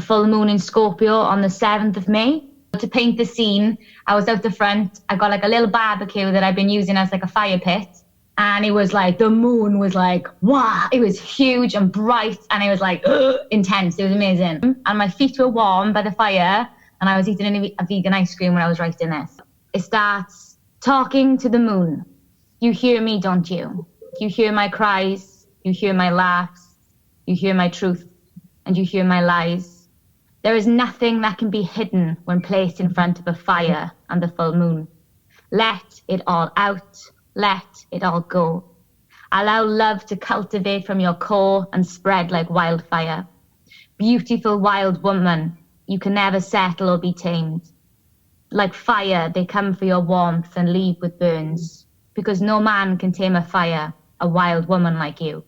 full moon in Scorpio on the 7th of May. To paint the scene, I was out the front. I got like a little barbecue that I've been using as like a fire pit. And it was like, the moon was like, wow, it was huge and bright. And it was like, intense. It was amazing. And my feet were warm by the fire. And I was eating a vegan ice cream when I was writing this. It starts, talking to the moon. You hear me, don't you? You hear my cries. You hear my laughs. You hear my truth. And you hear my lies. There is nothing that can be hidden when placed in front of a fire and the full moon. Let it all out. Let it all go. Allow love to cultivate from your core and spread like wildfire. Beautiful wild woman, you can never settle or be tamed. Like fire, they come for your warmth and leave with burns. Because no man can tame a fire, a wild woman like you.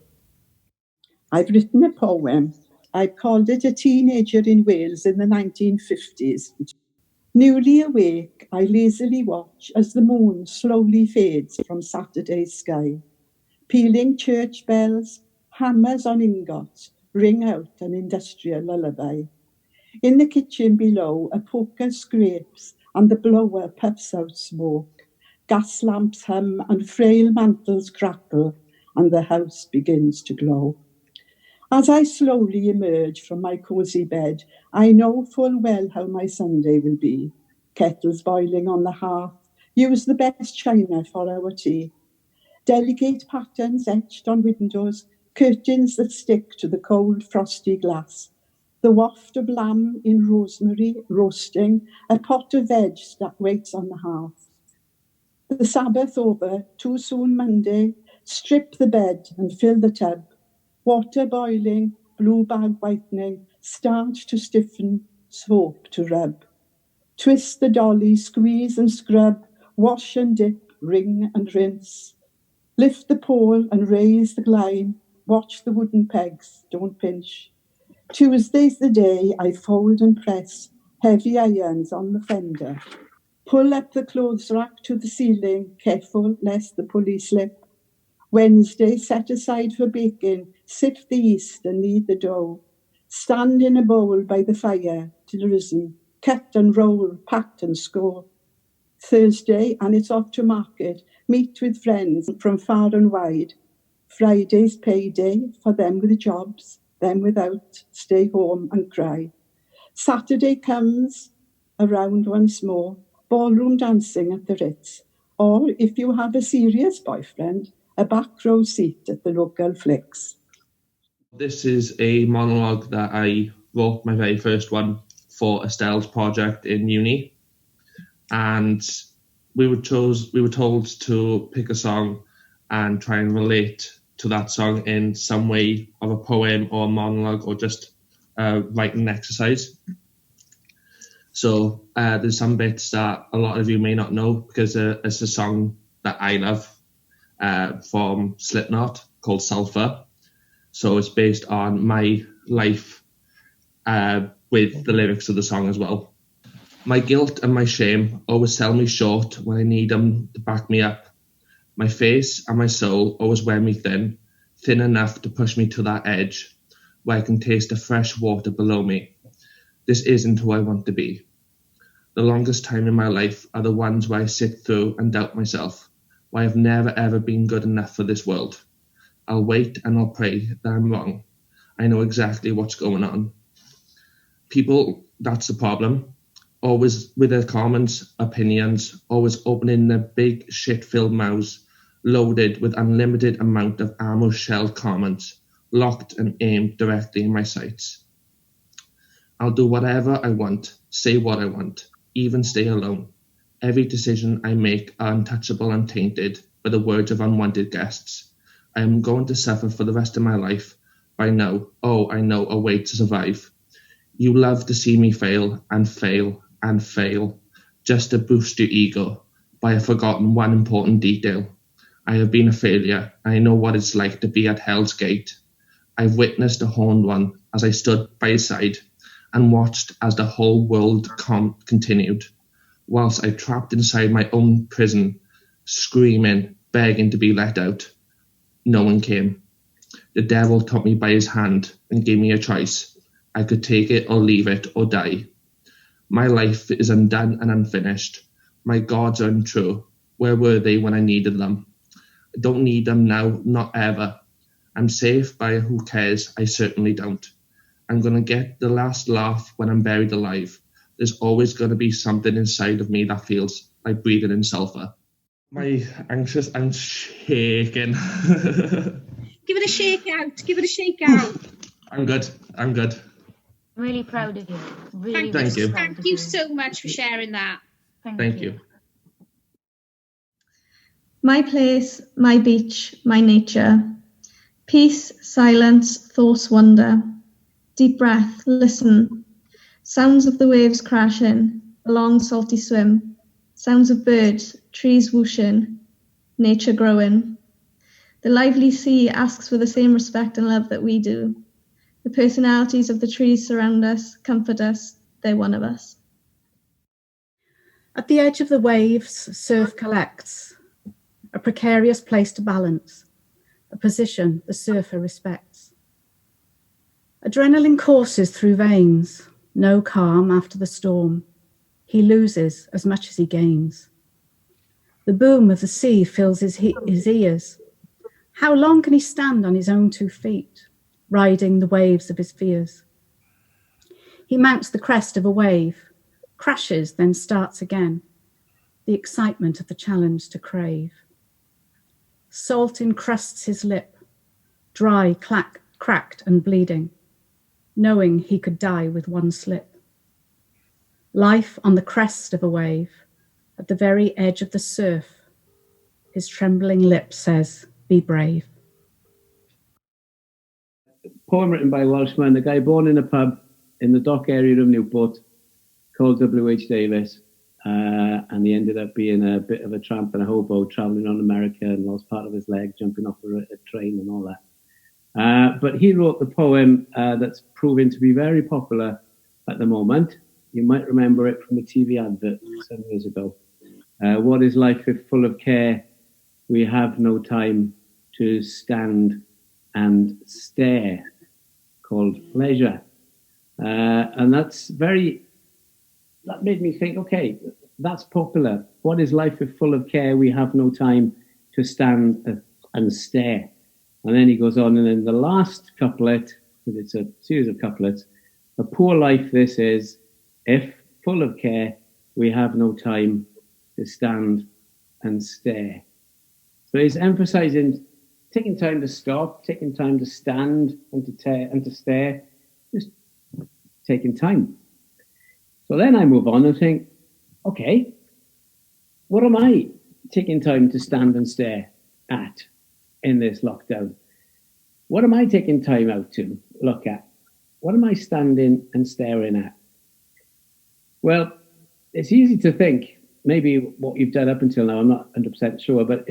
I've written a poem. I called it A Teenager in Wales in the 1950s. Newly awake, I lazily watch as the moon slowly fades from Saturday's sky. Pealing church bells, hammers on ingots ring out an industrial lullaby. In the kitchen below, a poker scrapes and the blower puffs out smoke. Gas lamps hum and frail mantles crackle, and the house begins to glow. As I slowly emerge from my cosy bed, I know full well how my Sunday will be. Kettles boiling on the hearth, use the best china for our tea. Delicate patterns etched on windows, curtains that stick to the cold frosty glass. The waft of lamb in rosemary roasting, a pot of veg that waits on the hearth. The Sabbath over, too soon Monday, strip the bed and fill the tub. Water boiling, blue bag whitening, starch to stiffen, soap to rub. Twist the dolly, squeeze and scrub, wash and dip, wring and rinse. Lift the pole and raise the gline, watch the wooden pegs, don't pinch. Tuesday's the day I fold and press, heavy irons on the fender. Pull up the clothes rack to the ceiling, careful lest the pulley slip. Wednesday set aside for baking, sift the yeast and knead the dough. Stand in a bowl by the fire till risen, cut and roll, pack and score. Thursday, and it's off to market, meet with friends from far and wide. Friday's payday for them with jobs, them without, stay home and cry. Saturday comes around once more, ballroom dancing at the Ritz. Or if you have a serious boyfriend, a back row seat at the local flicks. This is a monologue that I wrote, my very first one, for Estelle's project in uni. And we were told to pick a song and try and relate to that song in some way of a poem or a monologue or just writing exercise. So there's some bits that a lot of you may not know because it's a song that I love from Slipknot called Sulphur. So it's based on my life with the lyrics of the song as well. My guilt and my shame always sell me short when I need them to back me up. My face and my soul always wear me thin enough to push me to that edge where I can taste the fresh water below me. This isn't who I want to be. The longest time in my life are the ones where I sit through and doubt myself, where I've never ever been good enough for this world. I'll wait and I'll pray that I'm wrong. I know exactly what's going on. People, that's the problem. Always with their comments, opinions, always opening their big shit-filled mouths, loaded with unlimited amount of ammo-shelled comments, locked and aimed directly in my sights. I'll do whatever I want, say what I want, even stay alone. Every decision I make are untouchable and tainted by the words of unwanted guests. I am going to suffer for the rest of my life, but I know a way to survive. You love to see me fail and fail and fail, just to boost your ego, but I have forgotten one important detail. I have been a failure, and I know what it's like to be at Hell's Gate. I've witnessed the Horned One as I stood by his side and watched as the whole world continued, whilst I trapped inside my own prison, screaming, begging to be let out. No one came. The devil took me by his hand and gave me a choice. I could take it or leave it or die. My life is undone and unfinished. My gods are untrue. Where were they when I needed them? I don't need them now, not ever. I'm safe by who cares? I certainly don't. I'm going to get the last laugh when I'm buried alive. There's always going to be something inside of me that feels like breathing in sulfur. I'm shaking. Give it a shake out. Give it a shake out. I'm good. I'm really proud of you. Really, Thank you. Thank you so much for sharing that. Thank you. My place, my beach, my nature. Peace, silence, thoughts wander. Deep breath, listen. Sounds of the waves crashing, a long salty swim. Sounds of birds, trees whooshing, nature growing. The lively sea asks for the same respect and love that we do. The personalities of the trees surround us, comfort us, they're one of us. At the edge of the waves, surf collects, a precarious place to balance, a position the surfer respects. Adrenaline courses through veins, no calm after the storm. He loses as much as he gains. The boom of the sea fills his ears. How long can he stand on his own 2 feet, riding the waves of his fears? He mounts the crest of a wave, crashes, then starts again. The excitement of the challenge to crave. Salt encrusts his lip, dry, cracked and bleeding, knowing he could die with one slip. Life on the crest of a wave, at the very edge of the surf, his trembling lip says, be brave. Poem written by a Welshman, a guy born in a pub in the dock area of Newport called W.H. Davis, and he ended up being a bit of a tramp and a hobo travelling on America and lost part of his leg jumping off a train and all that. But he wrote the poem that's proving to be very popular at the moment. You might remember it from a TV advert some years ago. What is life if full of care? We have no time to stand and stare, called Pleasure. And that made me think, okay, that's popular. What is life if full of care? We have no time to stand and stare. And then he goes on, and in the last couplet, because it's a series of couplets, a poor life this is, if full of care, we have no time to stand and stare. So he's emphasizing taking time to stop, taking time to stand and to stare, just taking time. So then I move on and think, okay, what am I taking time to stand and stare at in this lockdown? What am I taking time out to look at? What am I standing and staring at? Well, it's easy to think, maybe what you've done up until now, I'm not 100% sure, but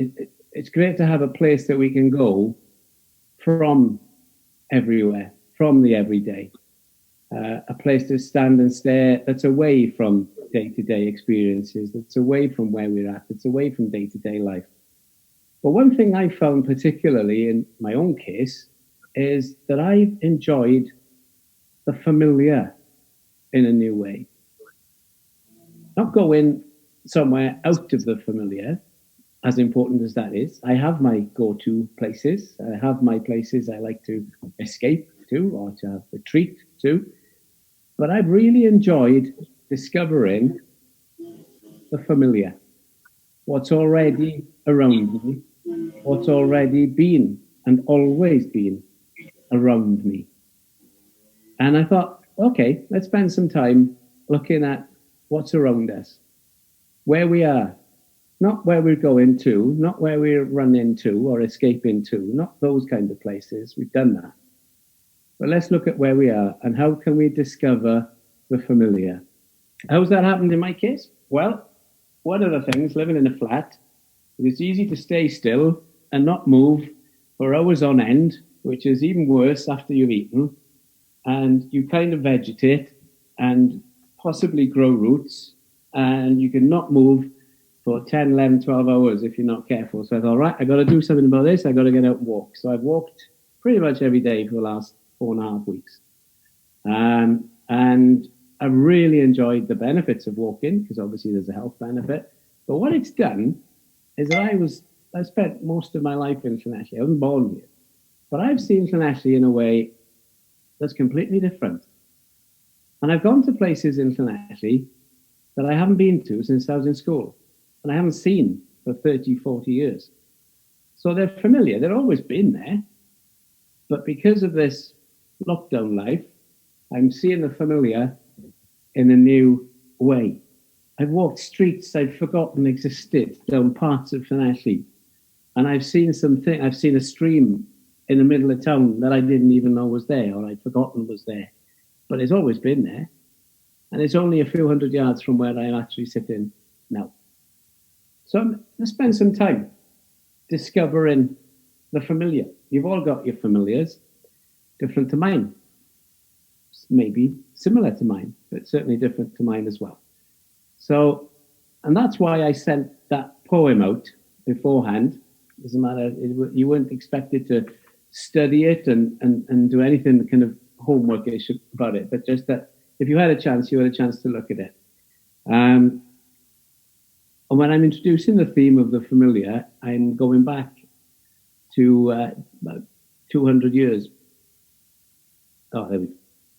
it's great to have a place that we can go from everywhere, from the everyday. A place to stand and stare that's away from day-to-day experiences, that's away from where we're at, that's away from day-to-day life. But one thing I found particularly in my own case is that I've enjoyed the familiar in a new way. Not going somewhere out of the familiar, as important as that is. I have my go-to places. I have my places I like to escape to or to retreat to. But I've really enjoyed discovering the familiar, what's already around me, what's already been and always been around me. And I thought, okay, let's spend some time looking at what's around us, where we are, not where we're going to, not where we're running to or escaping to, not those kind of places. We've done that. But let's look at where we are and how can we discover the familiar. How's that happened in my case? Well, one of the things, living in a flat, it's easy to stay still and not move for hours on end, which is even worse after you've eaten. And you kind of vegetate and possibly grow roots, and you can not move for 10, 11, 12 hours if you're not careful. So I thought, right, I got to do something about this. I got to get out and walk. So I've walked pretty much every day for the last 4.5 weeks. And I really enjoyed the benefits of walking, because obviously there's a health benefit. But what it's done is that I spent most of my life in Llanelli. I wasn't born here. But I've seen Llanelli in a way that's completely different. And I've gone to places in Llanelli that I haven't been to since I was in school. And I haven't seen for 30, 40 years. So they're familiar. They've always been there. But because of this lockdown life, I'm seeing the familiar in a new way. I've walked streets I've forgotten existed down parts of Llanelli. And I've seen a stream in the middle of town that I didn't even know was there, or I'd forgotten was there. But it's always been there. And it's only a few hundred yards from where I'm actually sitting now. So I'm going to spend some time discovering the familiar. You've all got your familiars, different to mine. Maybe similar to mine, but certainly different to mine as well. So, and that's why I sent that poem out beforehand. Doesn't matter, you weren't expected to study it and do anything kind of homework-ish about it, but just that if you had a chance, you had a chance to look at it. And when I'm introducing the theme of the familiar, I'm going back to about 200 years. Oh,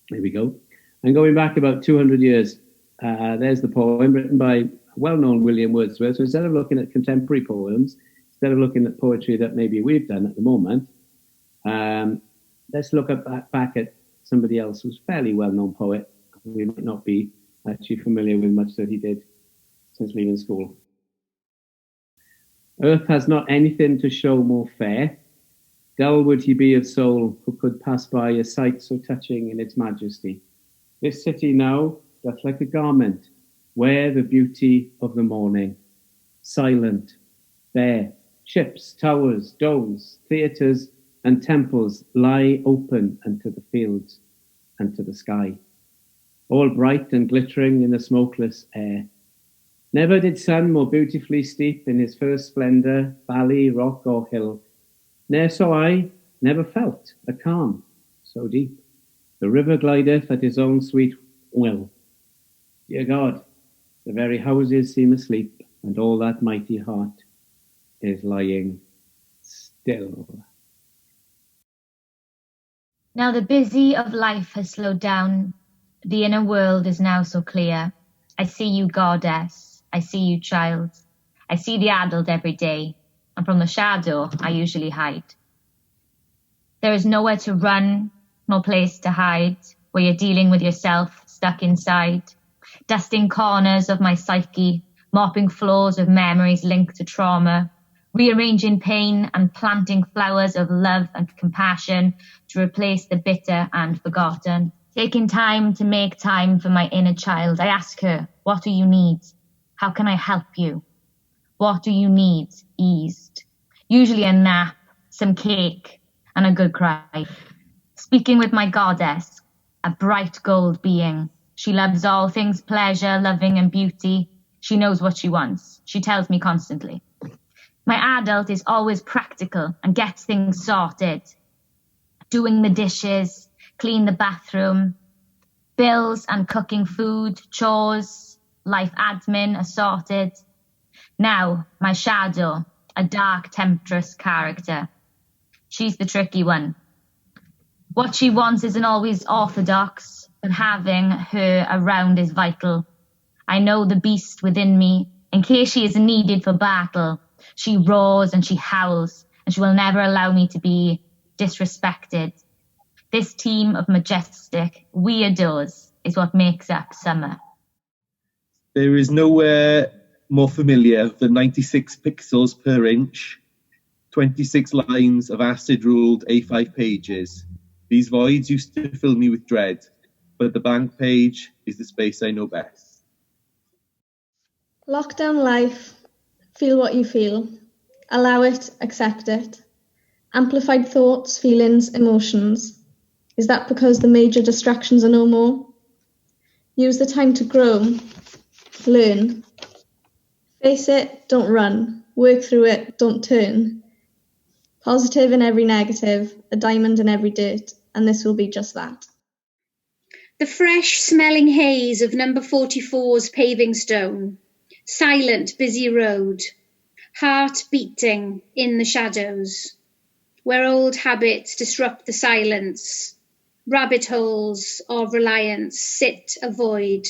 there we go. I'm going back about 200 years. There's the poem written by well-known William Wordsworth. So instead of looking at contemporary poems, instead of looking at poetry that maybe we've done at the moment, let's look back at somebody else who's a fairly well-known poet. We might not be actually familiar with much that he did since leaving school. Earth has not anything to show more fair. Dull would he be of soul who could pass by a sight so touching in its majesty. This city now doth like a garment wear the beauty of the morning. Silent, bare, ships, towers, domes, theatres, and temples lie open unto the fields and to the sky, all bright and glittering in the smokeless air. Never did sun more beautifully steep in his first splendour, valley, rock, or hill. Ne'er saw I, never felt a calm so deep. The river glideth at his own sweet will. Dear God, the very houses seem asleep, and all that mighty heart is lying still. Now the busy of life has slowed down. The inner world is now so clear. I see you, goddess. I see you, child. I see the adult every day, and from the shadow I usually hide. There is nowhere to run, no place to hide, where you're dealing with yourself stuck inside, dusting corners of my psyche, mopping floors of memories linked to trauma, rearranging pain and planting flowers of love and compassion to replace the bitter and forgotten. Taking time to make time for my inner child, I ask her, what do you need? How can I help you? What do you need eased? Usually a nap, some cake, and a good cry. Speaking with my goddess, a bright gold being. She loves all things pleasure, loving, and beauty. She knows what she wants. She tells me constantly. My adult is always practical and gets things sorted. Doing the dishes, clean the bathroom, bills and cooking food, chores, life admin are sorted. Now, my shadow, a dark, temptress character. She's the tricky one. What she wants isn't always orthodox, but having her around is vital. I know the beast within me, in case she is needed for battle. She roars and she howls, and she will never allow me to be disrespected. This team of majestic weirdos is what makes up summer. There is nowhere more familiar than 96 pixels per inch, 26 lines of acid-ruled A5 pages. These voids used to fill me with dread, but the blank page is the space I know best. Lockdown life. Feel what you feel. Allow it, accept it. Amplified thoughts, feelings, emotions. Is that because the major distractions are no more? Use the time to grow, learn. Face it, don't run. Work through it, don't turn. Positive in every negative, a diamond in every dirt, and this will be just that. The fresh smelling haze of number 44's paving stone, silent busy road, heart beating in the shadows, where old habits disrupt the silence, rabbit holes of reliance sit a void,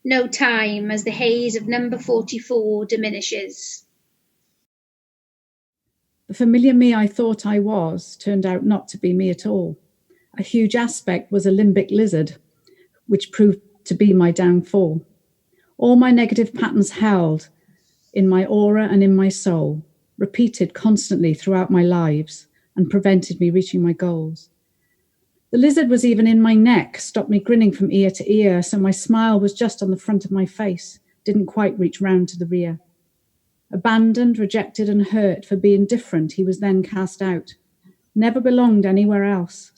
no time as the haze of number 44 diminishes. The familiar me I thought I was turned out not to be me at all. A huge aspect was a limbic lizard, which proved to be my downfall. All my negative patterns held in my aura and in my soul, repeated constantly throughout my lives, and prevented me reaching my goals. The lizard was even in my neck, stopped me grinning from ear to ear, so my smile was just on the front of my face, didn't quite reach round to the rear. Abandoned, rejected and hurt for being different, he was then cast out. Never belonged anywhere else,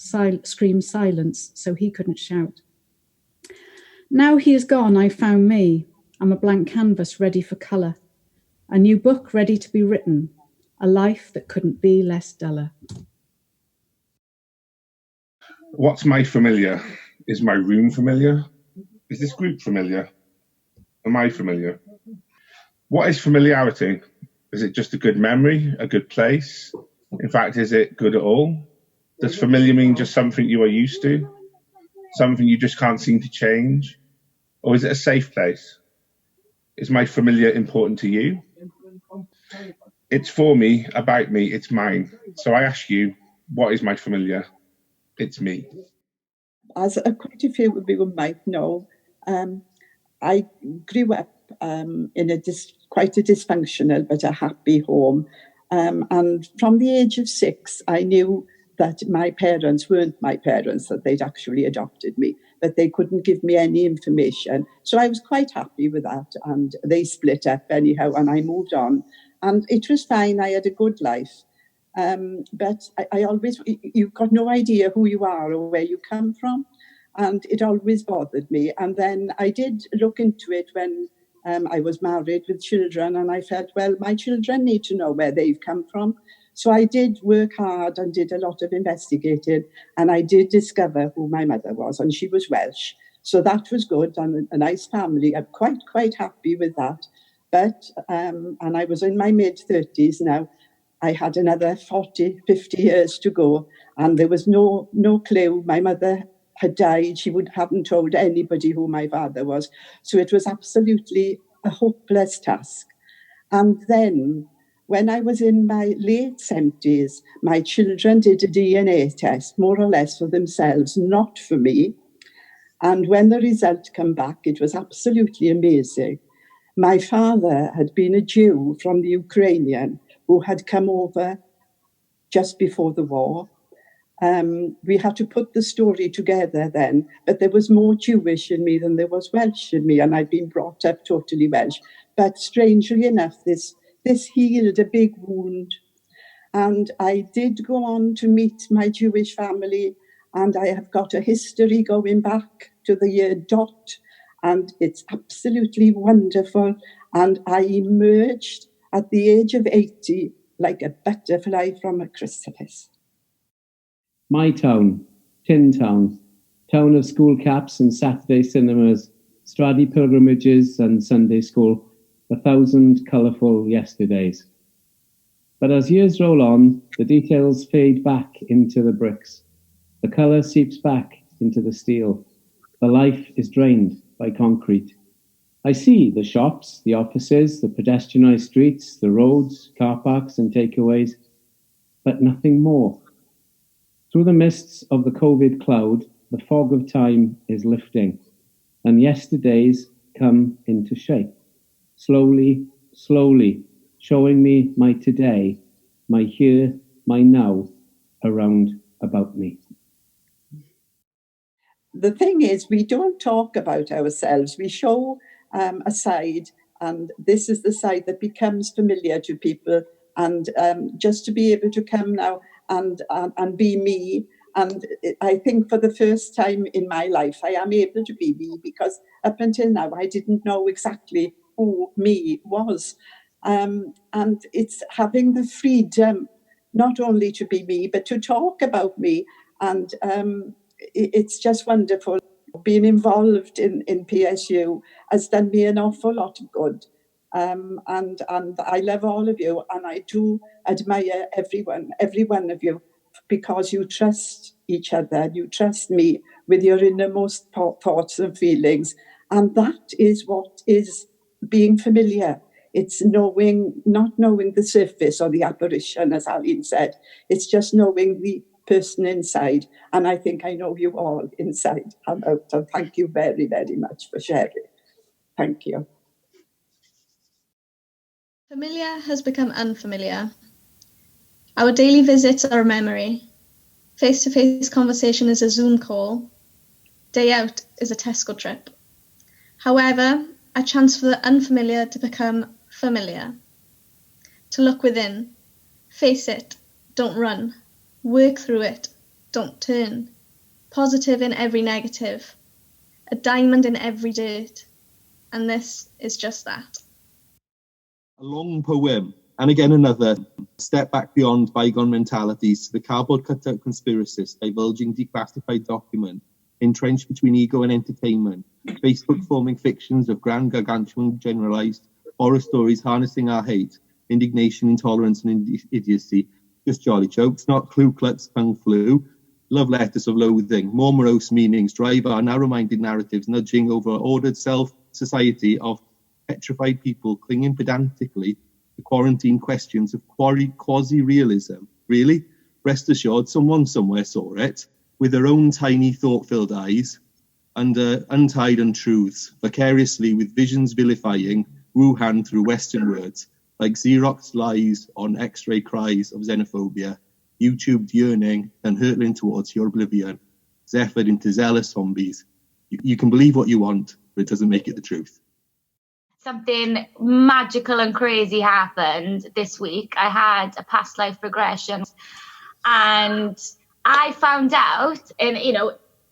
screamed silence, so he couldn't shout. Now he is gone, I found me. I'm a blank canvas ready for colour. A new book ready to be written. A life that couldn't be less duller. What's my familiar? Is my room familiar? Is this group familiar? Am I familiar? What is familiarity? Is it just a good memory, a good place? In fact, is it good at all? Does familiar mean just something you are used to? Something you just can't seem to change? Or is it a safe place? Is my familiar important to you? It's for me, about me, it's mine. So I ask you, what is my familiar? It's me. As quite a few of you might know, I grew up in quite a dysfunctional but a happy home. And from the age of 6, I knew that my parents weren't my parents, that they'd actually adopted me, but they couldn't give me any information. So I was quite happy with that. And they split up anyhow, and I moved on. And it was fine. I had a good life. But I always, you've got no idea who you are or where you come from. And it always bothered me. And then I did look into it when I was married with children, and I felt, well, my children need to know where they've come from. So I did work hard and did a lot of investigating, and I did discover who my mother was, and she was Welsh. So that was good, and a nice family. I'm quite happy with that. But, and I was in my mid-30s now. I had another 40, 50 years to go, and there was no clue. My mother had died. She hadn't told anybody who my father was. So it was absolutely a hopeless task. And then when I was in my late 70s, my children did a DNA test, more or less for themselves, not for me. And when the result came back, it was absolutely amazing. My father had been a Jew from the Ukrainian who had come over just before the war. We had to put the story together then, but there was more Jewish in me than there was Welsh in me, and I'd been brought up totally Welsh. But strangely enough, this healed a big wound. And I did go on to meet my Jewish family, and I have got a history going back to the year dot, and it's absolutely wonderful. And I emerged at the age of 80 like a butterfly from a chrysalis. My town, Tin Town, town of school caps and Saturday cinemas, Stradi pilgrimages and Sunday school, 1,000 colourful yesterdays. But as years roll on, the details fade back into the bricks. The colour seeps back into the steel. The life is drained by concrete. I see the shops, the offices, the pedestrianised streets, the roads, car parks and takeaways, but nothing more. Through the mists of the COVID cloud, the fog of time is lifting, and yesterdays come into shape, slowly, slowly, showing me my today, my here, my now, around about me. The thing is, we don't talk about ourselves. We show a side, and this is the side that becomes familiar to people. And just to be able to come now and be me, and I think for the first time in my life, I am able to be me, because up until now, I didn't know exactly who me was. And it's having the freedom not only to be me, but to talk about me. And it's just wonderful. being involved in PSU has done me an awful lot of good. And I love all of you, and I do admire every one of you, because you trust each other, you trust me with your innermost thoughts and feelings. And that is what is being familiar. It's not knowing the surface or the apparition, as Aline said. It's just knowing the person inside. And I think I know you all inside and out. So thank you very, very much for sharing. Thank you. Familiar has become unfamiliar. Our daily visits are a memory. Face-to-face conversation is a Zoom call. Day out is a Tesco trip. However, a chance for the unfamiliar to become familiar. To look within. Face it, don't run. Work through it, don't turn. Positive in every negative. A diamond in every dirt. And this is just that. A long poem, and again another. Step back beyond bygone mentalities to the cardboard cutout conspiracist, divulging declassified document, entrenched between ego and entertainment, Facebook forming fictions of grand gargantuan generalized, horror stories harnessing our hate, indignation, intolerance, and idiocy. Just jolly jokes, not Ku Klux Kung flu. Love letters of loathing, more morose meanings drive our narrow-minded narratives, nudging over ordered self-society of petrified people clinging pedantically to quarantine questions of quasi-realism. Really? Rest assured, someone somewhere saw it, with their own tiny thought-filled eyes, under untied untruths, vicariously with visions vilifying Wuhan through Western words, like Xerox lies on X-ray cries of xenophobia, YouTubed yearning and hurtling towards your oblivion, zephyred into zealous zombies. You can believe what you want, but it doesn't make it the truth. Something magical and crazy happened this week. I had a past life regression, and I found out, and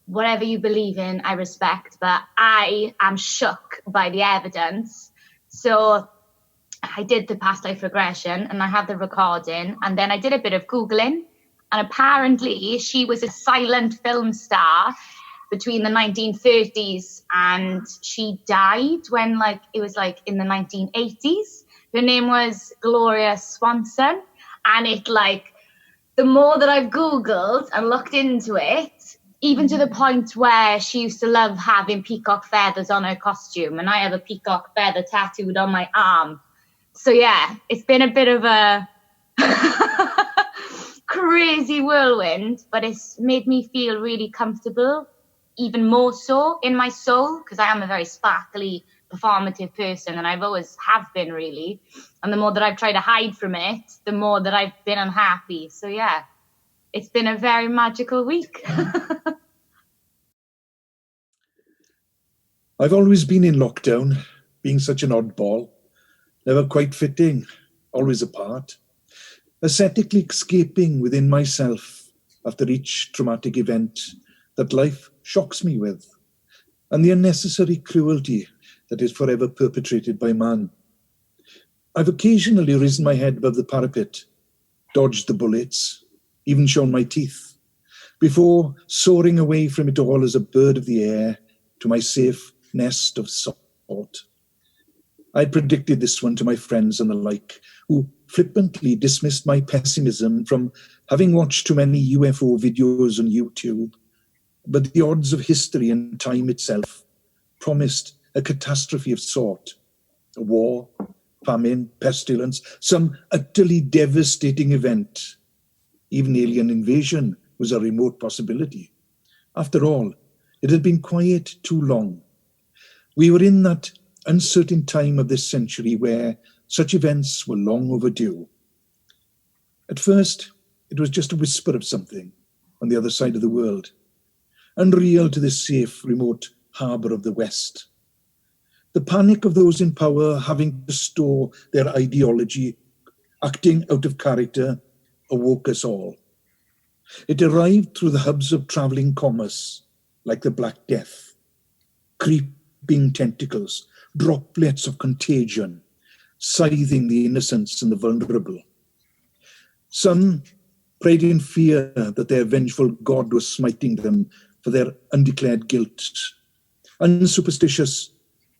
whatever you believe in, I respect, but I am shook by the evidence. So I did the past life regression and I have the recording, and then I did a bit of Googling, and apparently she was a silent film star between the 1930s, and she died when it was in the 1980s. Her name was Gloria Swanson, and the more that I've Googled and looked into it, even to the point where she used to love having peacock feathers on her costume, and I have a peacock feather tattooed on my arm. So yeah, it's been a bit of a crazy whirlwind, but it's made me feel really comfortable, even more so in my soul, because I am a very sparkly, performative person, and I've always have been, really. And the more that I've tried to hide from it, the more that I've been unhappy. So yeah, it's been a very magical week. I've always been in lockdown, being such an oddball, never quite fitting, always apart, ascetically escaping within myself after each traumatic event that life shocks me with, and the unnecessary cruelty that is forever perpetrated by man. I've occasionally risen my head above the parapet, dodged the bullets, even shown my teeth, before soaring away from it all as a bird of the air to my safe nest of salt. I predicted this one to my friends and the like, who flippantly dismissed my pessimism from having watched too many UFO videos on YouTube. But the odds of history and time itself promised a catastrophe of sort. A war, famine, pestilence, some utterly devastating event. Even alien invasion was a remote possibility. After all, it had been quiet too long. We were in that uncertain time of this century where such events were long overdue. At first, it was just a whisper of something on the other side of the world, unreal to this safe, remote harbour of the West. The panic of those in power having to store their ideology, acting out of character, awoke us all. It arrived through the hubs of travelling commerce, like the Black Death, creeping tentacles, droplets of contagion, scything the innocents and the vulnerable. Some prayed in fear that their vengeful God was smiting them for their undeclared guilt. Unsuperstitious,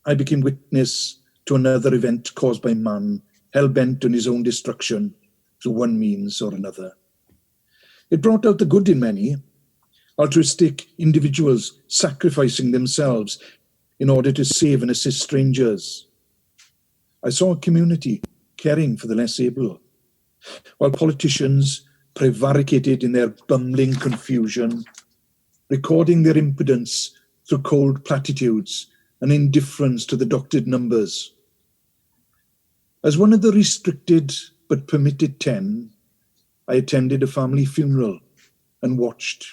I became witness to another event caused by man, hell-bent on his own destruction through one means or another. It brought out the good in many, altruistic individuals sacrificing themselves in order to save and assist strangers. I saw a community caring for the less able, while politicians prevaricated in their bumbling confusion, recording their impotence through cold platitudes and indifference to the doctored numbers. As one of the restricted but permitted 10, I attended a family funeral and watched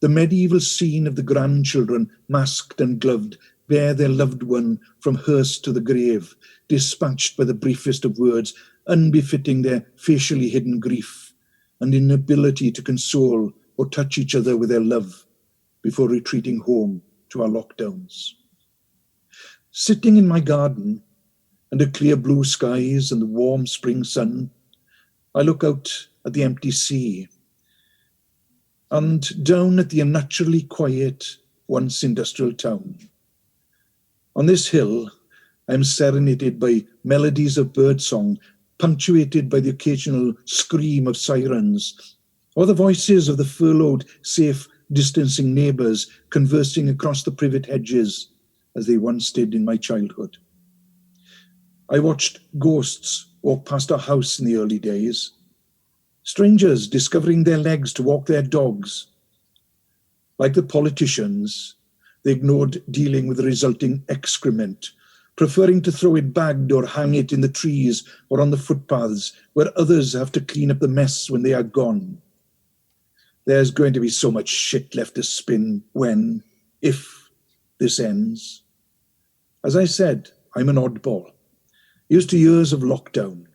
the medieval scene of the grandchildren, masked and gloved, bear their loved one from hearse to the grave, dispatched by the briefest of words, unbefitting their facially hidden grief and inability to console or touch each other with their love before retreating home to our lockdowns. Sitting in my garden under clear blue skies and the warm spring sun, I look out at the empty sea and down at the unnaturally quiet, once industrial town. On this hill, I am serenaded by melodies of birdsong, punctuated by the occasional scream of sirens, or the voices of the furloughed, safe distancing neighbours conversing across the privet hedges as they once did in my childhood. I watched ghosts walk past our house in the early days, strangers discovering their legs to walk their dogs. Like the politicians, they ignored dealing with the resulting excrement, preferring to throw it bagged or hang it in the trees or on the footpaths where others have to clean up the mess when they are gone. There's going to be so much shit left to spin when, if this ends. As I said, I'm an oddball, used to years of lockdown,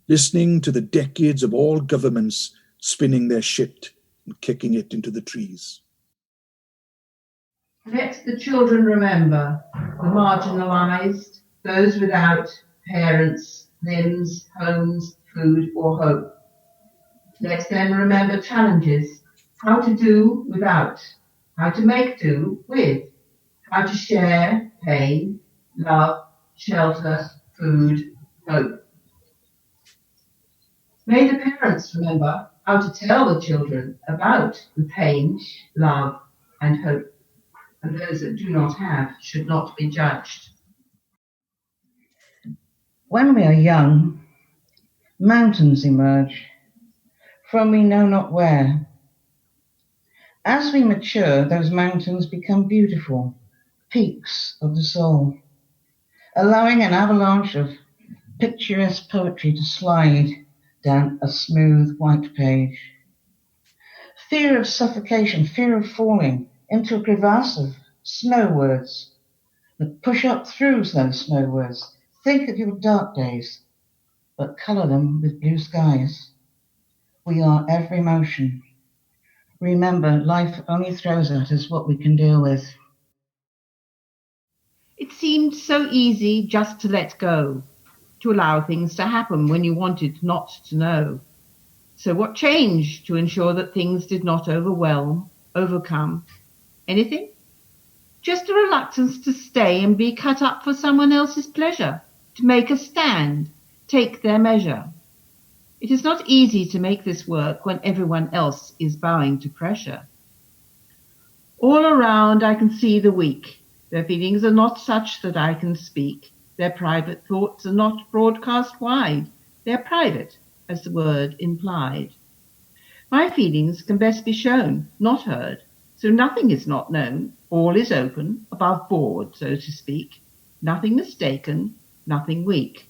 listening to the decades of all governments spinning their shit and kicking it into the trees. Let the children remember the marginalised, those without parents, limbs, homes, food or hope. Let them remember challenges, how to do without, how to make do with, how to share pain, love, shelter, food, hope. May the parents remember how to tell the children about the pain, love and hope. And those that do not have should not be judged. When we are young, mountains emerge from we know not where. As we mature, those mountains become beautiful, peaks of the soul, allowing an avalanche of picturesque poetry to slide down a smooth white page. Fear of suffocation, fear of falling into a crevasse of snow words that push up through those snow words. Think of your dark days, but colour them with blue skies. We are every motion. Remember, life only throws at us what we can deal with. It seemed so easy just to let go, to allow things to happen when you wanted not to know. So what changed to ensure that things did not overwhelm, overcome? Anything? Just a reluctance to stay and be cut up for someone else's pleasure, to make a stand, take their measure. It is not easy to make this work when everyone else is bowing to pressure. All around I can see the weak. Their feelings are not such that I can speak. Their private thoughts are not broadcast wide. They're private, as the word implied. My feelings can best be shown, not heard, so nothing is not known. All is open, above board, so to speak. Nothing mistaken, nothing weak.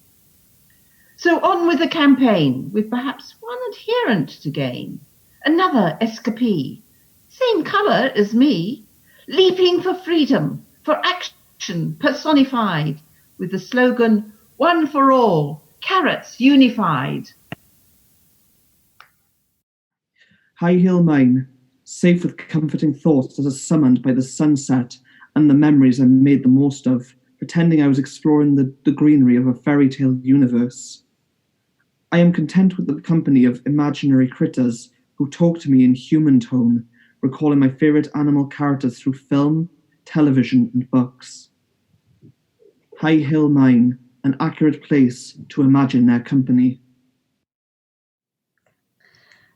So on with the campaign, with perhaps one adherent to gain. Another escapee, same colour as me, leaping for freedom, for action personified, with the slogan, one for all, carrots unified. High hill mine, safe with comforting thoughts as a summoned by the sunset and the memories I made the most of, pretending I was exploring the greenery of a fairy tale universe. I am content with the company of imaginary critters who talk to me in human tone, recalling my favourite animal characters through film, television and books. High Hill Mine, an accurate place to imagine their company.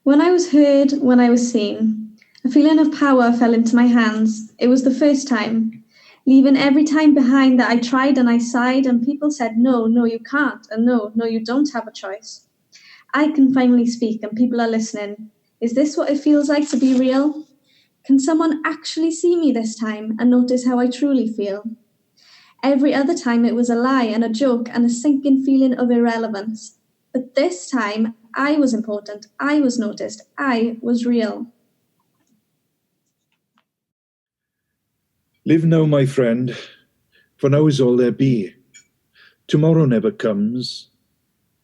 When I was heard, when I was seen, a feeling of power fell into my hands. It was the first time, leaving every time behind that I tried and I sighed and people said, no, you can't, and no, you don't have a choice. I can finally speak and people are listening. Is this what it feels like to be real? Can someone actually see me this time and notice how I truly feel? Every other time it was a lie and a joke and a sinking feeling of irrelevance. But this time, I was important, I was noticed, I was real. Live now, my friend, for now is all there be. Tomorrow never comes.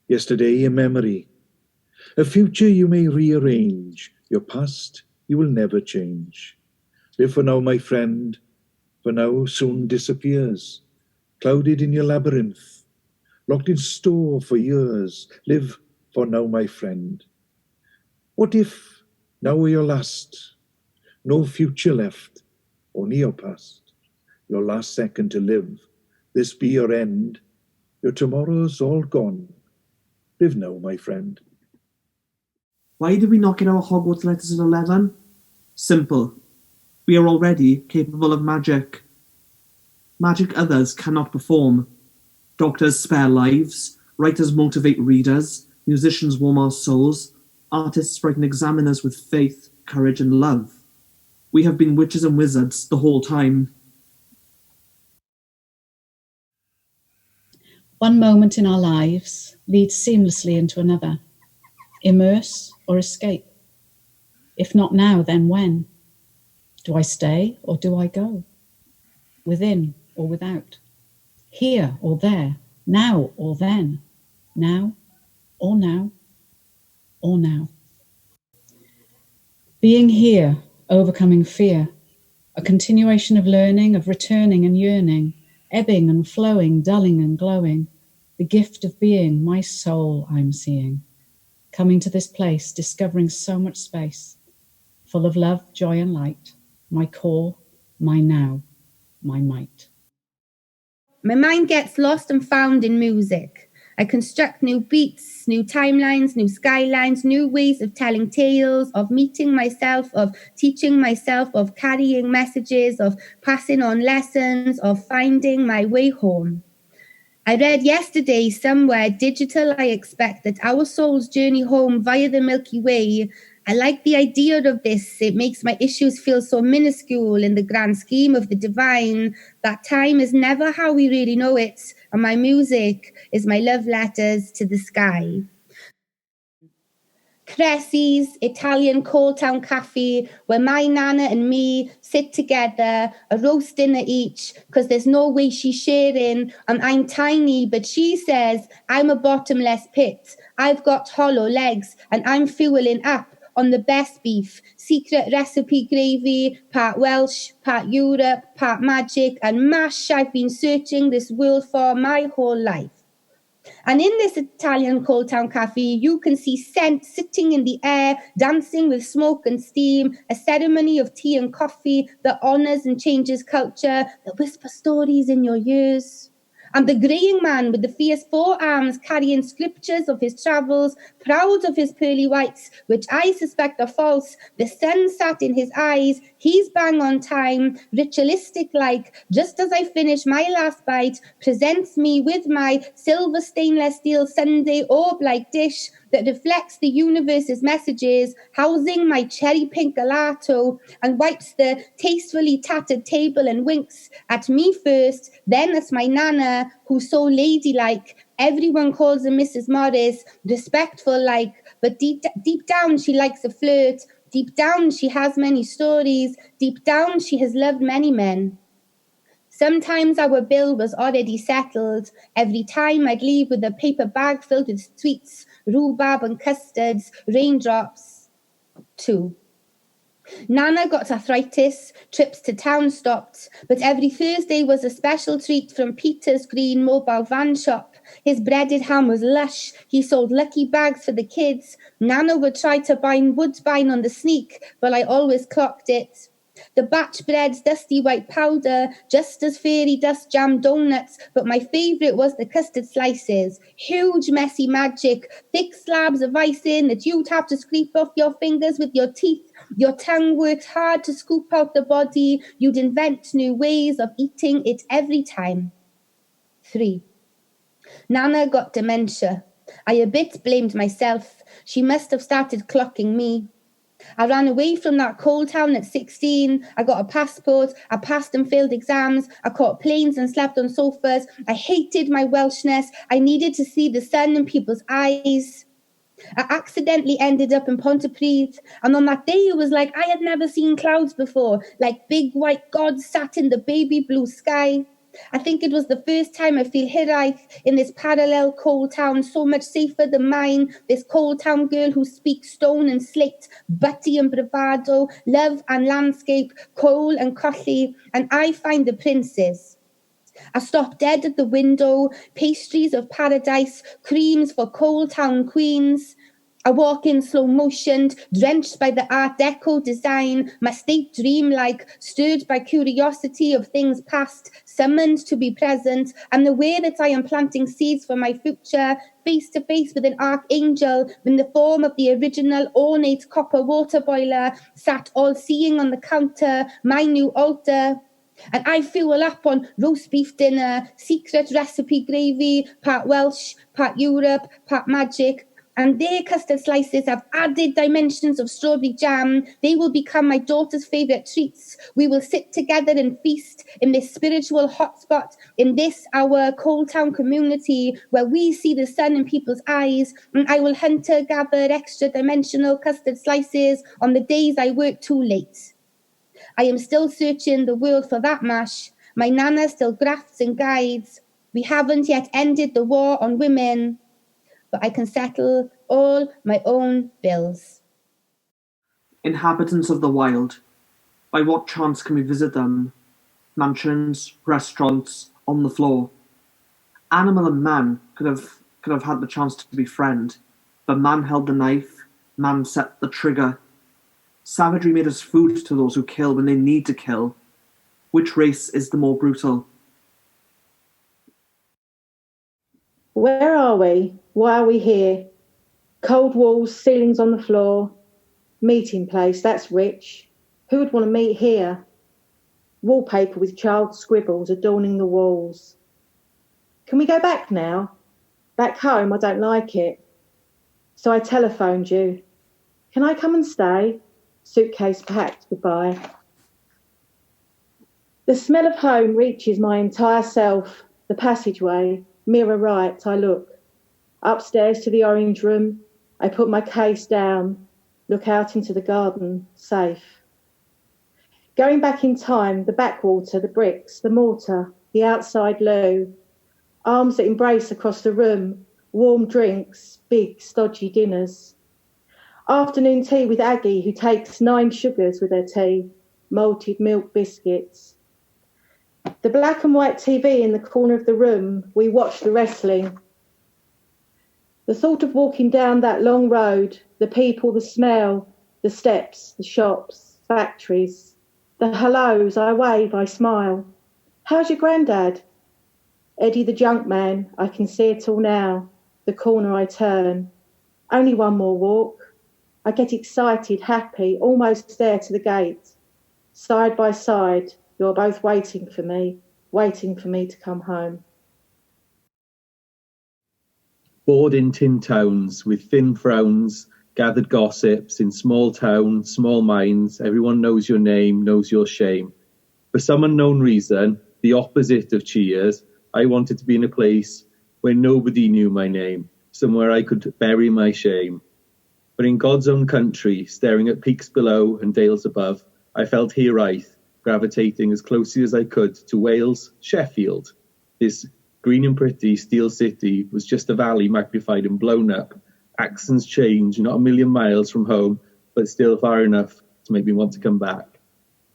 Yesterday a memory. A future you may rearrange. Your past you will never change. Live for now, my friend, for now soon disappears. Clouded in your labyrinth, locked in store for years. Live for now, my friend. What if now were your last? No future left, only your past. Your last second to live. This be your end. Your tomorrow's all gone. Live now, my friend. Why did we not get our Hogwarts letters at 11? Simple. We are already capable of magic. Magic others cannot perform. Doctors spare lives, writers motivate readers, musicians warm our souls, artists frighten examiners with faith, courage and love. We have been witches and wizards the whole time. One moment in our lives leads seamlessly into another. Immerse or escape. If not now, then when? Do I stay or do I go? Within or without? Here or there? Now or then? Now or now or now? Being here, overcoming fear, a continuation of learning, of returning and yearning, ebbing and flowing, dulling and glowing, the gift of being, my soul I'm seeing, coming to this place, discovering so much space, full of love, joy and light, my core, my now, my might. My mind gets lost and found in music. I construct new beats, new timelines, new skylines, new ways of telling tales, of meeting myself, of teaching myself, of carrying messages, of passing on lessons, of finding my way home. I read yesterday somewhere digital, I expect, that our soul's journey home via the Milky Way. I like the idea of this. It makes my issues feel so minuscule in the grand scheme of the divine, that time is never how we really know it, and my music is my love letters to the sky. Cressie's Italian Cold Town Cafe, where my Nana and me sit together, a roast dinner each, because there's no way she's sharing, and I'm tiny, but she says I'm a bottomless pit. I've got hollow legs, and I'm fueling up on the best beef, secret recipe gravy, part Welsh, part Europe, part magic, and mash I've been searching this world for my whole life. And in this Italian Cold Town Cafe, you can see scent sitting in the air, dancing with smoke and steam, a ceremony of tea and coffee that honours and changes culture, that whispers stories in your ears. And the greying man with the fierce forearms carrying scriptures of his travels, proud of his pearly whites, which I suspect are false. The sun sat in his eyes, he's bang on time, ritualistic-like, just as I finish my last bite, presents me with my silver stainless steel Sunday orb-like dish that reflects the universe's messages, housing my cherry pink gelato, and wipes the tastefully tattered table and winks at me first, then at my Nana, who's so ladylike. Everyone calls her Mrs. Morris, respectful-like, but deep down she likes a flirt. Deep down she has many stories. Deep down she has loved many men. Sometimes our bill was already settled. Every time I'd leave with a paper bag filled with sweets, rhubarb and custards, raindrops. 2. Nana got arthritis, trips to town stopped, but every Thursday was a special treat from Peter's Green mobile van shop. His breaded ham was lush. He sold lucky bags for the kids. Nana would try to bind Woodbine on the sneak, but I always clocked it. The batch bread's dusty white powder, just as fairy dust jam donuts, but my favourite was the custard slices. Huge messy magic, thick slabs of icing that you'd have to scrape off your fingers with your teeth. Your tongue worked hard to scoop out the body. You'd invent new ways of eating it every time. 3. Nana got dementia. I a bit blamed myself. She must have started clocking me. I ran away from that cold town at 16. I got a passport. I passed and failed exams. I caught planes and slept on sofas. I hated my Welshness. I needed to see the sun in people's eyes. I accidentally ended up in Pontypridd, and on that day it was like I had never seen clouds before, like big white gods sat in the baby blue sky. I think it was the first time I feel hiraeth in this parallel coal town, so much safer than mine. This coal town girl who speaks stone and slate, butty and bravado, love and landscape, coal and colli, and I find the princes. I stop dead at the window, pastries of paradise, creams for coal town queens. I walk in slow motion, drenched by the Art Deco design, my state dreamlike, stirred by curiosity of things past, summoned to be present. I'm aware that I am planting seeds for my future, face to face with an archangel in the form of the original ornate copper water boiler, sat all-seeing on the counter, my new altar. And I fuel up on roast beef dinner, secret recipe gravy, part Welsh, part Europe, part magic. And their custard slices have added dimensions of strawberry jam. They will become my daughter's favourite treats. We will sit together and feast in this spiritual hotspot, in this, our coal town community, where we see the sun in people's eyes. And I will hunter-gather extra dimensional custard slices on the days I work too late. I am still searching the world for that mash. My nana still grafts and guides. We haven't yet ended the war on women, but I can settle all my own bills. Inhabitants of the wild, by what chance can we visit them? Mansions, restaurants, on the floor. Animal and man could have had the chance to befriend, but man held the knife, man set the trigger. Savagery made us food to those who kill when they need to kill. Which race is the more brutal? Where are we? Why are we here? Cold walls, ceilings on the floor. Meeting place, that's rich. Who would want to meet here? Wallpaper with child scribbles adorning the walls. Can we go back now? Back home, I don't like it. So I telephoned you. Can I come and stay? Suitcase packed, goodbye. The smell of home reaches my entire self. The passageway, mirror right, I look. Upstairs to the orange room, I put my case down, look out into the garden, safe. Going back in time, the backwater, the bricks, the mortar, the outside loo, arms that embrace across the room, warm drinks, big, stodgy dinners. Afternoon tea with Aggie, who takes 9 sugars with her tea, malted milk biscuits. The black and white TV in the corner of the room, we watch the wrestling. The thought of walking down that long road, the people, the smell, the steps, the shops, factories, the hellos, I wave, I smile. How's your granddad? Eddie the junk man, I can see it all now, the corner I turn. Only one more walk. I get excited, happy, almost there to the gate. Side by side, you're both waiting for me to come home. Bored in tin towns, with thin frowns, gathered gossips, in small towns, small minds, everyone knows your name, knows your shame. For some unknown reason, the opposite of cheers, I wanted to be in a place where nobody knew my name, somewhere I could bury my shame. But in God's own country, staring at peaks below and dales above, I felt hiraeth, gravitating as closely as I could to Wales, Sheffield. This green and pretty steel city was just a valley magnified and blown up. Accents change, not a million miles from home, but still far enough to make me want to come back.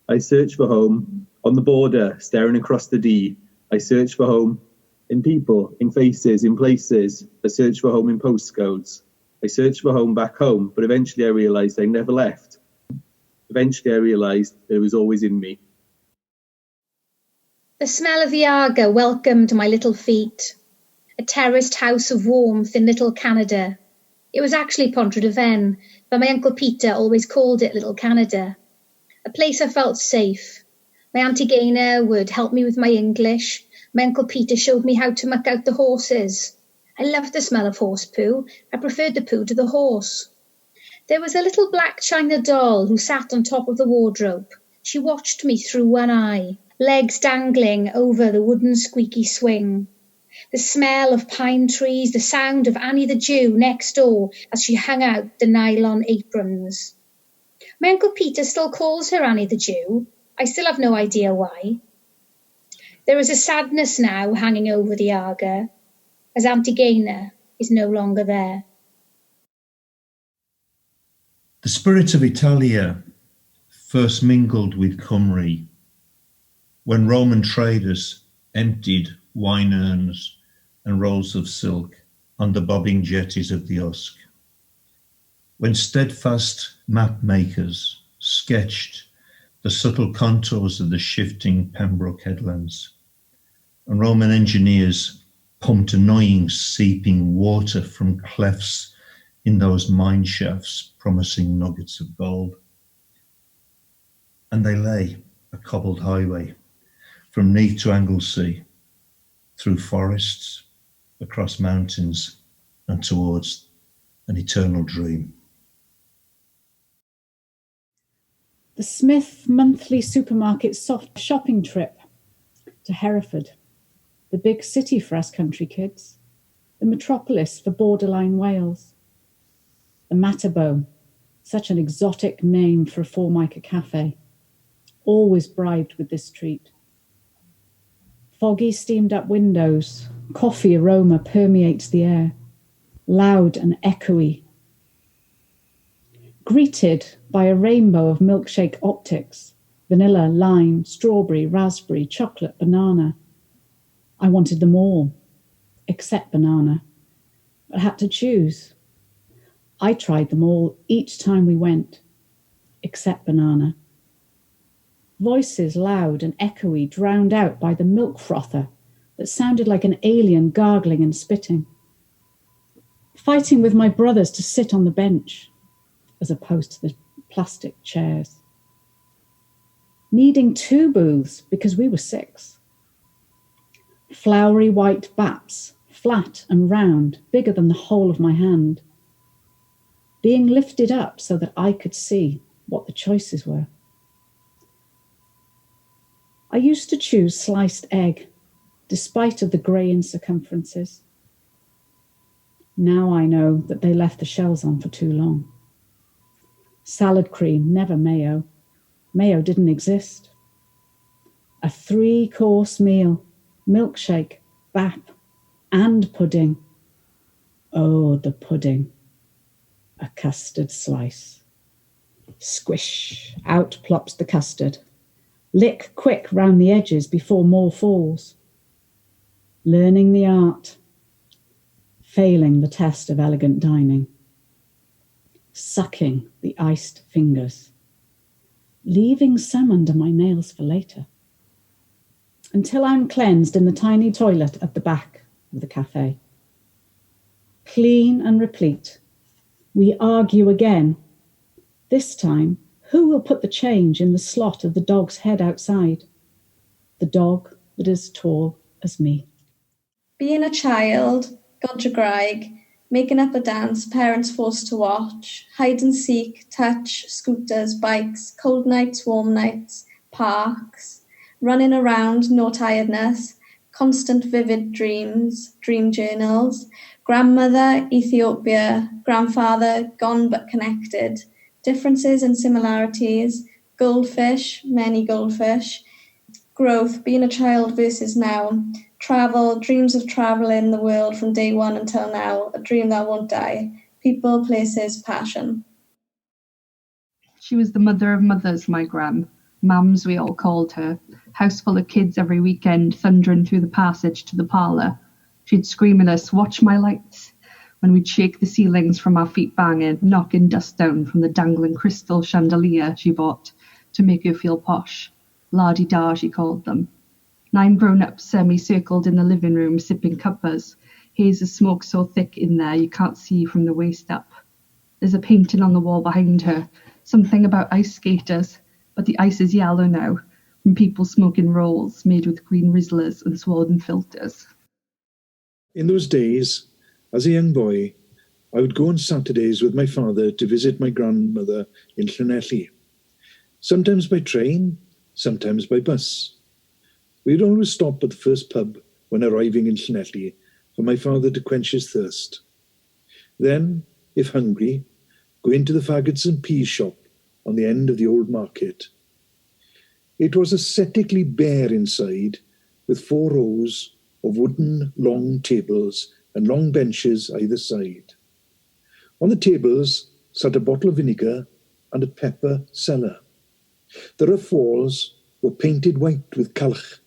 I search for home, on the border, staring across the Dee. I search for home, In people, in faces, in places. I searched for home in postcodes. I searched for home back home, but eventually I realised I never left. Eventually I realised that it was always in me. The smell of the Arga welcomed my little feet. A terraced house of warmth in Little Canada. It was actually Pontrydyfen, but my Uncle Peter always called it Little Canada. A place I felt safe. My Auntie Gaynor would help me with my English. My Uncle Peter showed me how to muck out the horses. I loved the smell of horse poo. I preferred the poo to the horse. There was a little black china doll who sat on top of the wardrobe. She watched me through one eye, legs dangling over the wooden squeaky swing. The smell of pine trees, the sound of Annie the Jew next door as she hung out the nylon aprons. My Uncle Peter still calls her Annie the Jew. I still have no idea why. There is a sadness now hanging over the Arga, as Auntie Gaynor is no longer there. The spirit of Italia first mingled with Cymru when Roman traders emptied wine urns and rolls of silk on the bobbing jetties of the Usk. When steadfast map makers sketched the subtle contours of the shifting Pembroke headlands, and Roman engineers pumped annoying seeping water from clefts in those mine shafts promising nuggets of gold. And they lay a cobbled highway from Neath to Anglesey, through forests, across mountains, and towards an eternal dream. The Smith monthly supermarket soft shopping trip to Hereford, the big city for us country kids, the metropolis for borderline Wales, the Matterbow, such an exotic name for a Formica cafe, always bribed with this treat. Foggy steamed up windows, coffee aroma permeates the air, loud and echoey. Greeted by a rainbow of milkshake optics, vanilla, lime, strawberry, raspberry, chocolate, banana. I wanted them all, except banana, but had to choose. I tried them all each time we went, except banana. Voices loud and echoey drowned out by the milk frother that sounded like an alien gargling and spitting. Fighting with my brothers to sit on the bench, as opposed to the plastic chairs. Needing 2 booths because we were 6. Flowery white baps, flat and round, bigger than the whole of my hand. Being lifted up so that I could see what the choices were. I used to choose sliced egg, despite of the grey in circumferences. Now I know that they left the shells on for too long. Salad cream, never mayo. Mayo didn't exist. A 3-course meal, milkshake, bap, and pudding. Oh, the pudding. A custard slice. Squish, out plops the custard. Lick quick round the edges before more falls. Learning the art. Failing the test of elegant dining. Sucking the iced fingers. Leaving some under my nails for later. Until I'm cleansed in the tiny toilet at the back of the cafe. Clean and replete. We argue again. This time, who will put the change in the slot of the dog's head outside? The dog that is tall as me. Being a child, Godra Graig, making up a dance parents forced to watch, hide and seek, touch, scooters, bikes, cold nights, warm nights, parks, running around, no tiredness, constant vivid dreams, dream journals, grandmother, Ethiopia, grandfather, gone but connected, differences and similarities, goldfish, many goldfish, growth, being a child versus now, travel, dreams of traveling the world from day one until now, a dream that won't die, people, places, passion. She was the mother of mothers, my gran. Mums, we all called her. House full of kids every weekend, thundering through the passage to the parlour. She'd scream at us, "Watch my lights," when we'd shake the ceilings from our feet banging, knocking dust down from the dangling crystal chandelier she bought to make her feel posh. La-di-da, she called them. 9 grown-ups semi-circled in the living room, sipping cuppas. Haze of smoke so thick in there you can't see from the waist up. There's a painting on the wall behind her, something about ice skaters, but the ice is yellow now, from people smoking rolls made with green Rizzlers and Sworden filters. In those days, as a young boy, I would go on Saturdays with my father to visit my grandmother in Llanelli. Sometimes by train, sometimes by bus. We'd always stop at the first pub when arriving in Llanelli for my father to quench his thirst. Then, if hungry, go into the faggots and peas shop on the end of the old market. It was aesthetically bare inside, with 4 rows of wooden long tables and long benches either side. On the tables sat a bottle of vinegar and a pepper cellar. The rough walls were painted white with calch.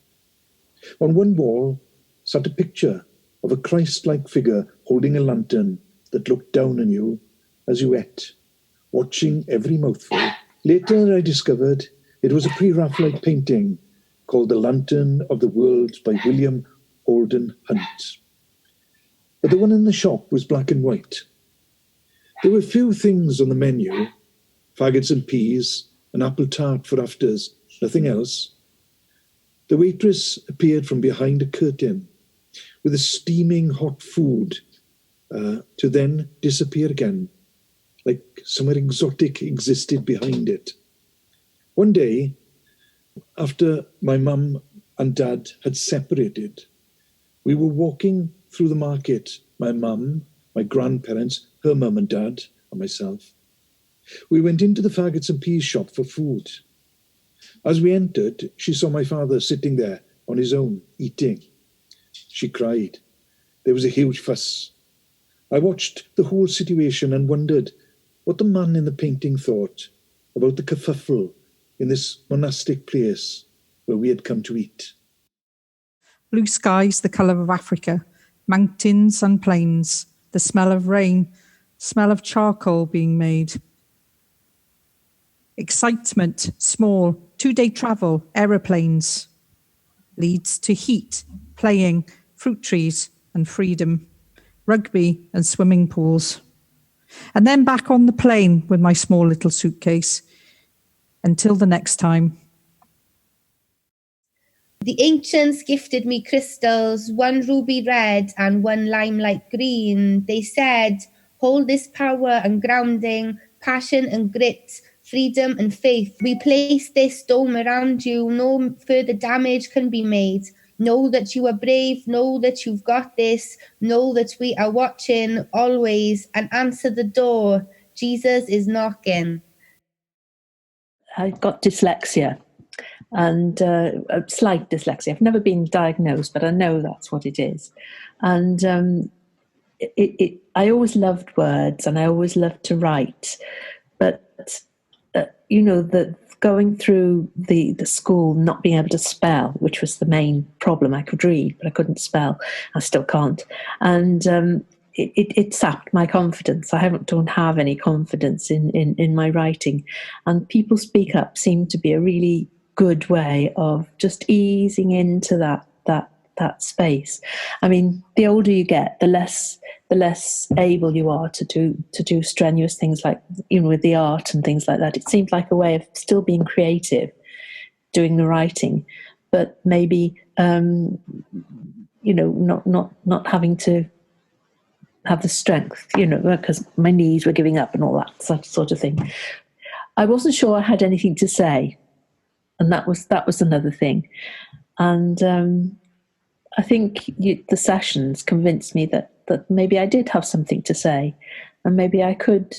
On one wall sat a picture of a Christ-like figure holding a lantern that looked down on you as you ate, watching every mouthful. Later I discovered it was a pre-Raphaelite painting called The Lantern of the World by William Holden Hunt. But the one in the shop was black and white. There were few things on the menu, faggots and peas, an apple tart for afters, nothing else. The waitress appeared from behind a curtain with a steaming hot food to then disappear again, like somewhere exotic existed behind it. One day, after my mum and dad had separated, we were walking through the market, my mum, my grandparents, her mum and dad, and myself. We went into the faggots and peas shop for food. As we entered, she saw my father sitting there on his own, eating. She cried. There was a huge fuss. I watched the whole situation and wondered what the man in the painting thought about the kerfuffle in this monastic place where we had come to eat. Blue skies, the colour of Africa, mountains and plains, the smell of rain, smell of charcoal being made. Excitement, small, 2-day travel, aeroplanes, leads to heat, playing, fruit trees and freedom, rugby and swimming pools. And then back on the plane with my small little suitcase. Until the next time. The ancients gifted me crystals, 1 ruby red and 1 limelight green. They said, hold this power and grounding, passion and grit, freedom and faith. We place this dome around you. No further damage can be made. Know that you are brave. Know that you've got this. Know that we are watching always and answer the door. Jesus is knocking. I've got dyslexia and a slight dyslexia. I've never been diagnosed, but I know that's what it is. And I always loved words and I always loved to write. But, going through the school, not being able to spell, which was the main problem. I could read, but I couldn't spell. I still can't. And it sapped my confidence. I don't have any confidence in my writing. And people speak up seemed to be a really good way of just easing into that space. I mean, the older you get, the less able you are to do strenuous things like, with the art and things like that. It seemed like a way of still being creative, doing the writing, but maybe not having to have the strength, because my knees were giving up and all that sort of thing. I wasn't sure I had anything to say, and that was another thing. And I think the sessions convinced me that maybe I did have something to say, and maybe I could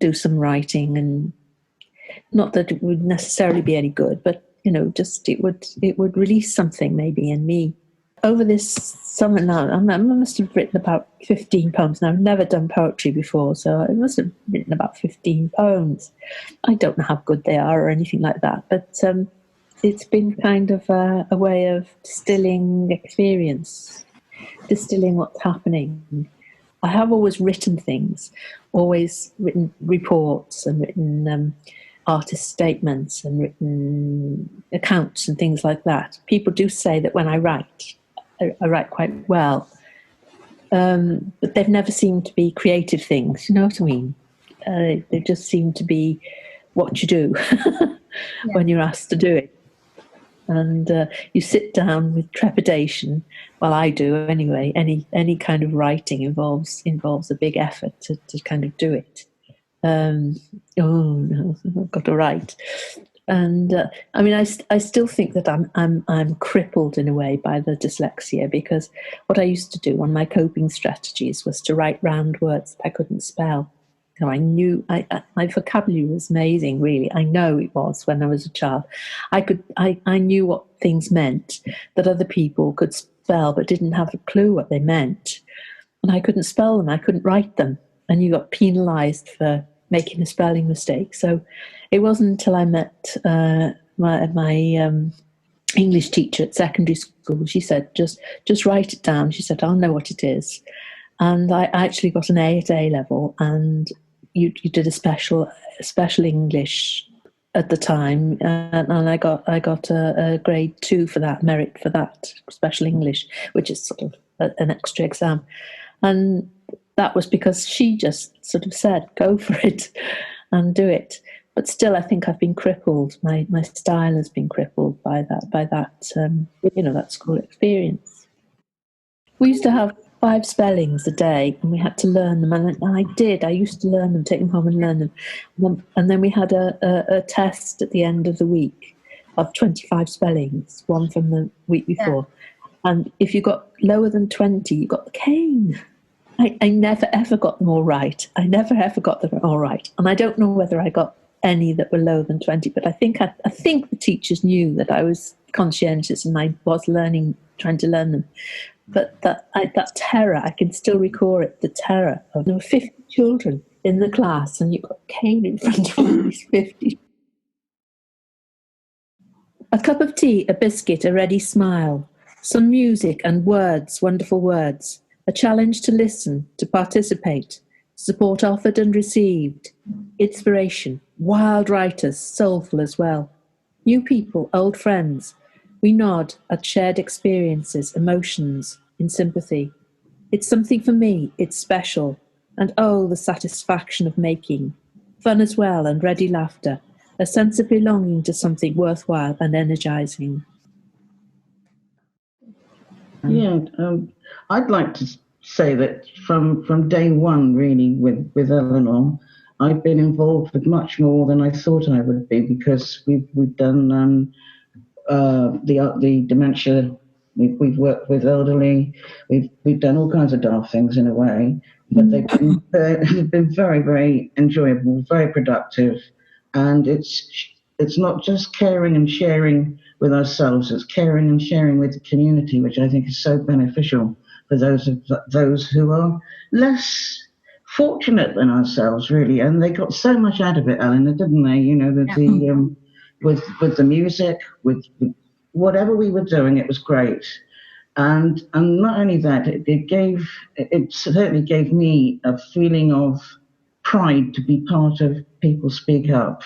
do some writing, and not that it would necessarily be any good, but just it would release something maybe in me. over this summer now, I must have written about 15 poems. And I've never done poetry before, so I must have written about 15 poems. I don't know how good they are or anything like that, but it's been kind of a way of distilling experience, distilling what's happening. I have always written things, always written reports and written artist statements and written accounts and things like that. People do say that when I write quite well, but they've never seemed to be creative things, you know what I mean? They just seem to be what you do when you're asked to do it. And you sit down with trepidation. Well, I do anyway. Any kind of writing involves a big effort to kind of do it. Oh no, I've got to write. And I mean, I still think that I'm crippled in a way by the dyslexia, because what I used to do, one of my coping strategies was to write round words that I couldn't spell. So I knew my vocabulary was amazing, really. I know it was when I was a child. I knew what things meant that other people could spell but didn't have a clue what they meant. And I couldn't spell them, I couldn't write them. And you got penalised for making a spelling mistake. So it wasn't until I met my English teacher at secondary school. She said, just write it down. She said, I'll know what it is. And I actually got an A at A level, and you did a special English at the time, and I got a grade 2 for that, merit for that special English, which is sort of an extra exam. And that was because she just sort of said, go for it and do it. But still, I think I've been crippled. My style has been crippled by that that school experience. We used to have 5 spellings a day, and we had to learn them. And I used to learn them, take them home and learn them. And then we had a test at the end of the week of 25 spellings, one from the week before. Yeah. And if you got lower than 20, you got the cane. I never, ever got them all right. I never, ever got them all right. And I don't know whether I got any that were lower than 20, but I think the teachers knew that I was conscientious and I was trying to learn them. But that terror, I can still recall it, the terror of there were 50 children in the class and you've got cane in front of all these 50. A cup of tea, a biscuit, a ready smile, some music and words, wonderful words, a challenge to listen, to participate, support offered and received, inspiration, wild writers, soulful as well, new people, old friends. We nod at shared experiences, emotions, in sympathy. It's something for me, it's special. And oh, the satisfaction of making. Fun as well and ready laughter. A sense of belonging to something worthwhile and energizing. Yeah, I'd like to say that from day one, really, with Eleanor, I've been involved with much more than I thought I would be, because we've done the dementia. We've worked with elderly. We've done all kinds of daft things in a way, but they've been very, very enjoyable, very productive, and it's not just caring and sharing with ourselves. It's caring and sharing with the community, which I think is so beneficial for those who are less fortunate than ourselves, really. And they got so much out of it, Eleanor, didn't they? You know, with the music, with whatever we were doing, it was great. And not only that, it certainly gave me a feeling of pride to be part of People Speak Up.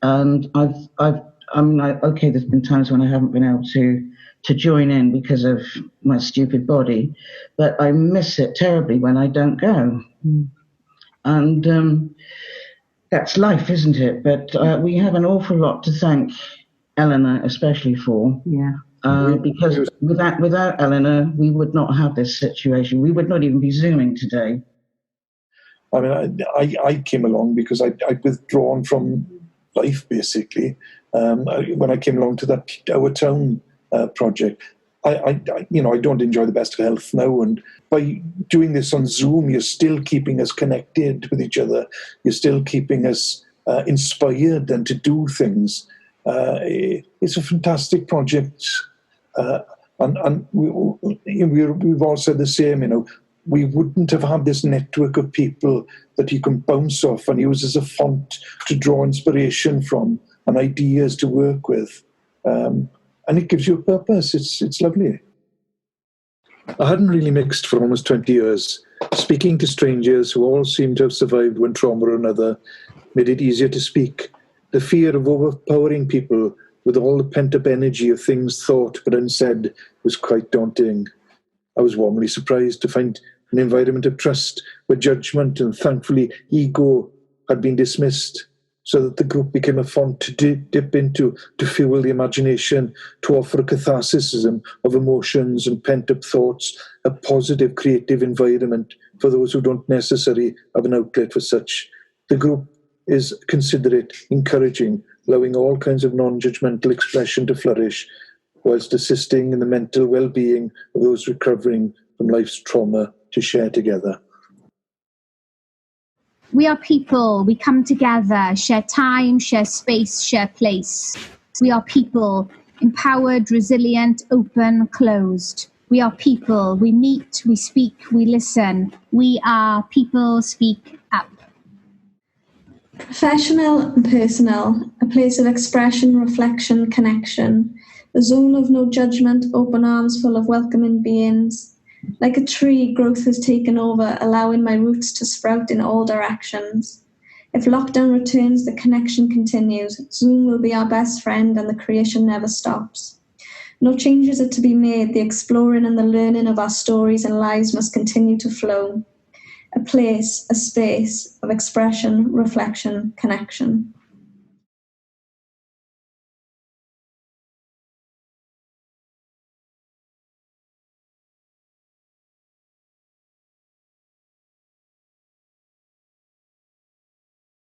And okay, there's been times when I haven't been able to join in because of my stupid body, but I miss it terribly when I don't go. And that's life, isn't it? But we have an awful lot to thank Eleanor especially for. Yeah. Because without Eleanor, we would not have this situation. We would not even be Zooming today. I mean, I came along because I'd withdrawn from life, basically. When I came along to that Our Town project, I don't enjoy the best of health now, and by doing this on Zoom, you're still keeping us connected with each other. You're still keeping us inspired and to do things. It's a fantastic project. And we've all said the same, we wouldn't have had this network of people that you can bounce off and use as a font to draw inspiration from and ideas to work with. And it gives you a purpose. It's lovely. I hadn't really mixed for almost 20 years. Speaking to strangers who all seemed to have survived one trauma or another made it easier to speak. The fear of overpowering people with all the pent-up energy of things thought but unsaid was quite daunting. I was warmly surprised to find an environment of trust where judgment and, thankfully, ego had been dismissed, so that the group became a font to dip into, to fuel the imagination, to offer a catharsis of emotions and pent-up thoughts, a positive creative environment for those who don't necessarily have an outlet for such. The group is considerate, encouraging, allowing all kinds of non-judgmental expression to flourish, whilst assisting in the mental well-being of those recovering from life's trauma to share together. We are people, we come together, share time, share space, share place. We are people, empowered, resilient, open, closed. We are people, we meet, we speak, we listen. We are people, speak up. Professional and personal, a place of expression, reflection, connection. A zone of no judgment, open arms full of welcoming beings. Like a tree, growth has taken over, allowing my roots to sprout in all directions. If lockdown returns, the connection continues. Zoom will be our best friend and the creation never stops. No changes are to be made. The exploring and the learning of our stories and lives must continue to flow. A place, a space of expression, reflection, connection.